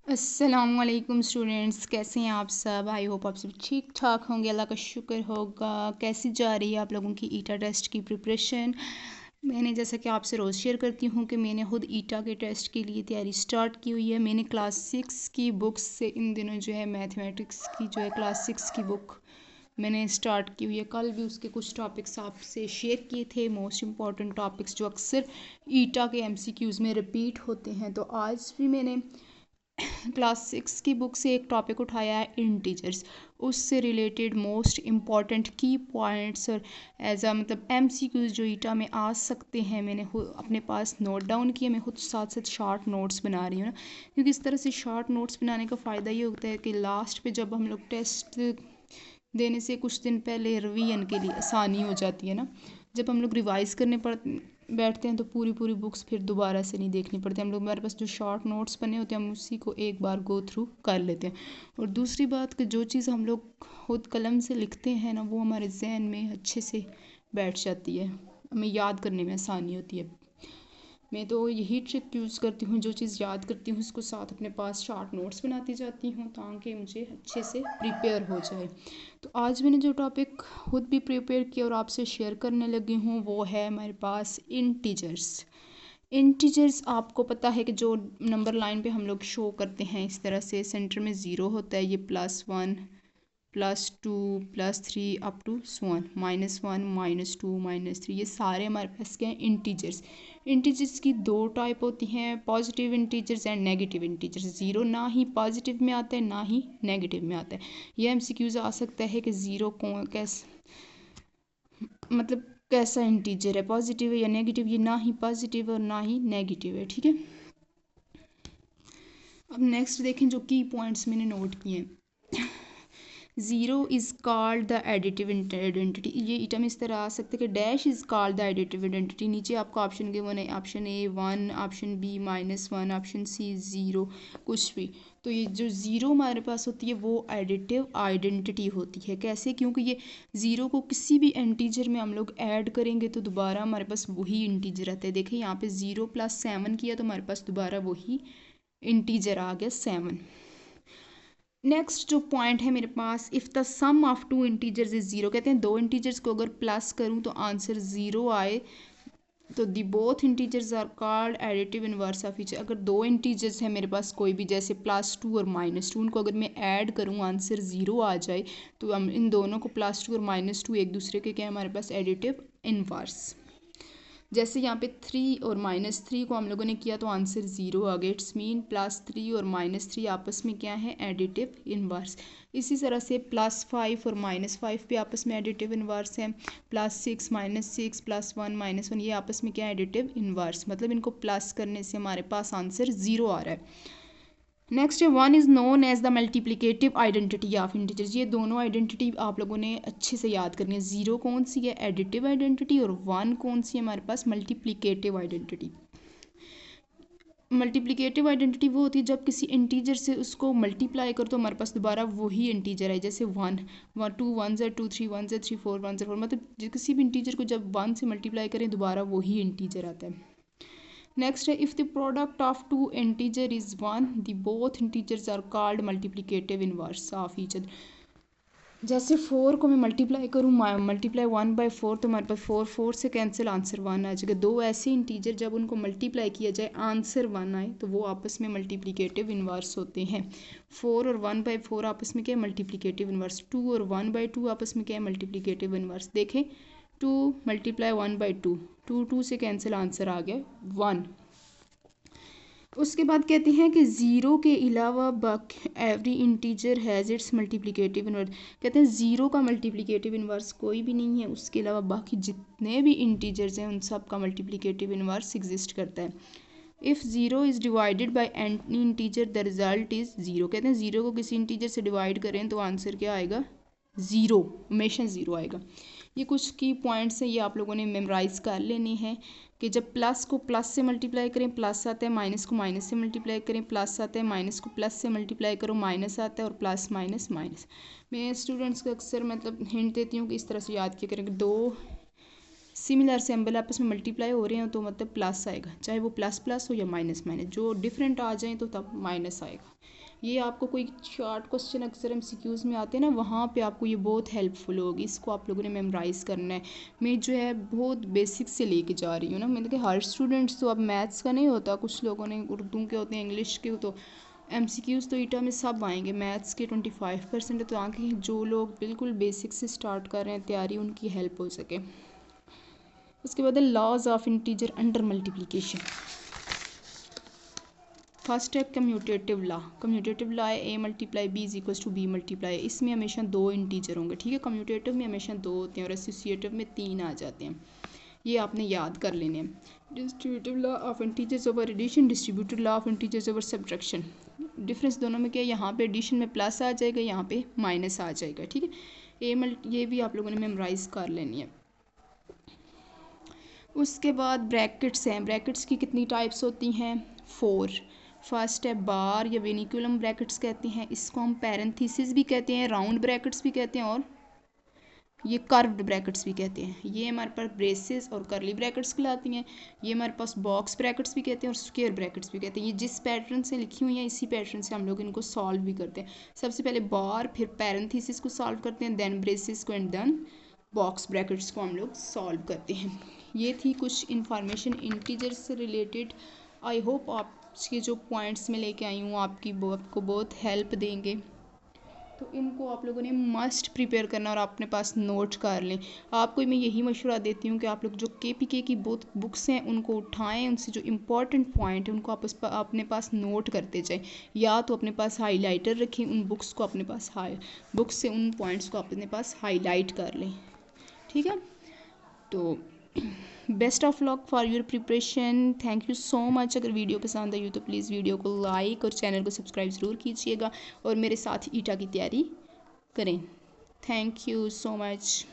अस्सलामुअलैकुम स्टूडेंट्स, कैसे हैं आप सब। आई होप आप सब ठीक ठाक होंगे, अल्लाह का शुक्र होगा। कैसी जा रही है आप लोगों की ईटा टेस्ट की प्रिपरेशन। मैंने जैसा कि आपसे रोज़ शेयर करती हूँ कि मैंने खुद ईटा के टेस्ट के लिए तैयारी स्टार्ट की हुई है। मैंने क्लास 6 की बुक्स से इन दिनों जो है मैथमेटिक्स की जो है क्लास 6 की बुक मैंने स्टार्ट की हुई है। कल भी उसके कुछ टॉपिक्स आपसे शेयर किए थे, मोस्ट इम्पॉर्टेंट टॉपिक्स जो अक्सर ईटा के एमसीक्यूज़ में रिपीट होते हैं। तो आज भी मैंने क्लास 6 की बुक से एक टॉपिक उठाया है, इंटीजर्स। उससे रिलेटेड मोस्ट इम्पॉर्टेंट की पॉइंट्स और एज अ मतलब एमसीक्यूज जो ईटा में आ सकते हैं, मैंने अपने पास नोट डाउन किए। मैं खुद साथ साथ शॉर्ट नोट्स बना रही हूँ ना, क्योंकि इस तरह से शॉर्ट नोट्स बनाने का फ़ायदा ये होता है कि लास्ट पे जब हम लोग टेस्ट देने से कुछ दिन पहले रिवीजन के लिए आसानी हो जाती है ना। जब हम लोग रिवाइज करने बैठते हैं तो पूरी पूरी बुक्स फिर दोबारा से नहीं देखनी पड़ती। हम लोग हमारे पास जो शॉर्ट नोट्स बने होते हैं हम उसी को एक बार गो थ्रू कर लेते हैं। और दूसरी बात कि जो चीज़ हम लोग खुद कलम से लिखते हैं ना, वो हमारे जहन में अच्छे से बैठ जाती है, हमें याद करने में आसानी होती है। मैं तो यही ट्रिक यूज़ करती हूँ, जो चीज़ याद करती हूँ उसको साथ अपने पास शॉर्ट नोट्स बनाती जाती हूँ ताकि मुझे अच्छे से प्रिपेयर हो जाए। तो आज मैंने जो टॉपिक खुद भी प्रिपेयर किया और आपसे शेयर करने लगी हूँ वो है हमारे पास इंटीजर्स। इंटीजर्स आपको पता है कि जो नंबर लाइन पे हम लोग शो करते हैं इस तरह से, सेंटर में ज़ीरो होता है, ये +1 +2 +3 अप टू +1 -1 -2 -3, ये सारे हमारे पास क्या हैं, इंटीजर्स। इंटीजर्स की दो टाइप होती हैं, positive integers and negative integers. Zero ना ही पॉजिटिव में आता है ना ही नेगेटिव में आता है। यह एमसीक्यूज आ सकता है कि ज़ीरो कौन मतलब कैसा इंटीजर है, पॉजिटिव है या नेगेटिव। ये ना ही पॉजिटिव और ना ही नेगेटिव है, ठीक है। अब नेक्स्ट देखें जो की पॉइंट्स मैंने नोट किए हैं। Zero is called the additive identity. ये इटम इस तरह आ सकते हैं कि dash is called the additive identity. नीचे आपको ऑप्शन गिवन है, option A 1, option B -1, option C 0, कुछ भी। तो ये जो ज़ीरो हमारे पास होती है वो एडिटिव आइडेंटिटी होती है। कैसे? क्योंकि ये ज़ीरो को किसी भी इंटीजर में हम लोग ऐड करेंगे तो दोबारा हमारे पास वही इंटीजर आता है। देखिए यहाँ पे 0 + 7 किया तो हमारे पास दोबारा वही इंटीजर आ गया 7। नेक्स्ट जो पॉइंट है मेरे पास, if the sum of two integers is zero. कहते हैं दो इंटीजर्स को अगर प्लस करूँ तो आंसर ज़ीरो आए तो the both integers are called additive inverse of each. अगर दो इंटीजर्स हैं मेरे पास कोई भी, जैसे +2 और -2, उनको अगर मैं ऐड करूँ आंसर ज़ीरो आ जाए तो हम इन दोनों को +2 और -2 एक दूसरे के क्या है हमारे पास एडिटिव इनवर्स। जैसे यहाँ पे 3 और -3 को हम लोगों ने किया तो आंसर ज़ीरो आ गया। इट्स मीन +3 और -3 आपस में क्या है, एडिटिव इनवर्स। इसी तरह से +5 और -5 भी आपस में एडिटिव इनवर्स है। +6 -6 +1 -1 ये आपस में क्या है, एडिटिव इनवर्स। मतलब इनको प्लस करने से हमारे पास आंसर ज़ीरो आ रहा है। नेक्स्ट है 1 is known as the multiplicative identity of integers. ये दोनों आइडेंटिटी आप लोगों ने अच्छे से याद करनी है। ज़ीरो कौन सी है, एडिटिव आइडेंटिटी, और 1 कौन सी है हमारे पास, मल्टीप्लिकेटिव आइडेंटिटी। मल्टीप्लिकेटिव आइडेंटिटी वो होती है जब किसी इंटीजर से उसको मल्टीप्लाई करो तो हमारे पास दोबारा वही इंटीजर है। जैसे 1 2 1 ज़ 2 3 1 ज़ 3 4 1 ज़ 4, मतलब किसी भी इंटीजर को जब 1 से मल्टीप्लाई करें दोबारा वही इंटीजर आता है। नेक्स्ट है, if the product of two integer is 1 the both integers are called multiplicative inverse of each other. जैसे 4 को मैं मल्टीप्लाई करूँ, मल्टीप्लाई 1/4 तो हमारे पास 4 4 से कैंसिल, आंसर 1 आ जाएगा। दो ऐसे इंटीजर जब उनको मल्टीप्लाई किया जाए आंसर 1 आए तो वो आपस में मल्टीप्लिकेटिव इनवर्स होते हैं। 4 और 1/4 आपस में क्या है, मल्टीप्लिकेटिव इनवर्स। 2 और 1/2 आपस में क्या है, मल्टीप्लिकेटिव इनवर्स। देखें 2 × 1/2, 2 2 से कैंसिल, आंसर आ गया 1। उसके बाद कहते हैं कि ज़ीरो के अलावा बाकी every integer has its multiplicative inverse. कहते हैं ज़ीरो का मल्टीप्लिकेटिव इनवर्स कोई भी नहीं है, उसके अलावा बाकी जितने भी इंटीजर्स हैं उन सब का मल्टीप्लिकेटिव इनवर्स एग्जिस्ट करता है। If zero is divided by any integer the result is zero. कहते हैं ज़ीरो को किसी इंटीजर से डिवाइड करें तो आंसर क्या आएगा, ज़ीरो, हमेशा ज़ीरो आएगा। ये कुछ की पॉइंट्स हैं, ये आप लोगों ने मेमोराइज़ कर लेने हैं कि जब प्लस को प्लस से मल्टीप्लाई करें प्लस आता है, माइनस को माइनस से मल्टीप्लाई करें प्लस आता है, माइनस को प्लस से मल्टीप्लाई करो माइनस आता है, और प्लस माइनस माइनस। मैं स्टूडेंट्स को अक्सर मतलब हिंट देती हूँ कि इस तरह से याद किया करें कि दो सिमिलर सिंबल आपस में मल्टीप्लाई हो रहे हैं तो मतलब प्लस आएगा, चाहे वो प्लस प्लस हो या माइनस माइनस, जो डिफरेंट आ जाए तो तब माइनस आएगा। ये आपको कोई शॉर्ट क्वेश्चन अक्सर MCQs में आते हैं ना, वहाँ पे आपको ये बहुत हेल्पफुल होगी। इसको आप लोगों ने मेमोराइज़ करना है। मैं जो है बहुत बेसिक से लेके जा रही हूँ ना, मतलब कि हर स्टूडेंट्स तो अब मैथ्स का नहीं होता, कुछ लोगों ने उर्दू के होते हैं, इंग्लिश के, तो MCQs तो ईटा में सब आएंगे। मैथ्स के 25% है, तो आगे जो लोग बिल्कुल बेसिक से स्टार्ट कर रहे हैं तैयारी, उनकी हेल्प हो सके। उसके बाद laws of integer under multiplication. First है कम्यूटेटिव लॉ। कम्यूटेटिव लॉ है A × B = B × इसमें हमेशा 2 इंटीजर होंगे, ठीक है। कम्यूटेटिव में हमेशा 2 होते हैं और एसोसिएटिव में 3 आ जाते हैं। ये आपने याद कर लेने हैं। Distributive law of integers over addition, distributive law of integers over subtraction. Difference दोनों में क्या है, यहाँ पे एडिशन में प्लस आ जाएगा, यहाँ पे माइनस आ जाएगा, ठीक है। ये भी आप लोगों ने मेमोराइज कर लेनी है। उसके बाद ब्रैकेट्स हैं। ब्रैकेट्स की कितनी टाइप्स होती हैं? 4। फर्स्ट है बार या वेनिकुलम ब्रैकेट्स कहते हैं, इसको हम पैरेंथेसिस भी कहते हैं, राउंड ब्रैकेट्स भी कहते हैं और ये कर्व्ड ब्रैकेट्स भी कहते हैं। ये हमारे पास ब्रेसेस और करली ब्रैकेट्स कहलाती हैं। ये हमारे पास बॉक्स ब्रैकेट्स भी कहते हैं और स्क्वायर ब्रैकेट्स भी कहते हैं। ये जिस पैटर्न से लिखी हुई हैं इसी पैटर्न से हम लोग इनको सॉल्व भी करते हैं। सबसे पहले बार, फिर पैरेंथेसिस को सॉल्व करते हैं, देन ब्रेसेस को, एंड देन बॉक्स ब्रैकेट्स को हम लोग सॉल्व करते हैं। ये थी कुछ इन्फॉर्मेशन इंटीजर्स से रिलेटेड। आई होप आपके जो पॉइंट्स में लेके आई हूँ आपको बहुत हेल्प देंगे। तो इनको आप लोगों ने मस्ट प्रिपेयर करना और अपने पास नोट कर लें। आपको मैं यही मशवरा देती हूँ कि आप लोग जो KPK की बुक्स हैं उनको उठाएं, उनसे जो इम्पोर्टेंट पॉइंट है उनको अपने पास नोट करते जाएं, या तो अपने पास हाईलाइटर रखें, उन बुक्स को अपने पास बुक्स से उन पॉइंट्स को अपने पास हाईलाइट कर लें, ठीक है। तो best of luck for your preparation. Thank you so much. अगर वीडियो पसंद आई हो तो प्लीज़ वीडियो को लाइक और चैनल को सब्सक्राइब ज़रूर कीजिएगा और मेरे साथ ईटा की तैयारी करें। Thank you so much.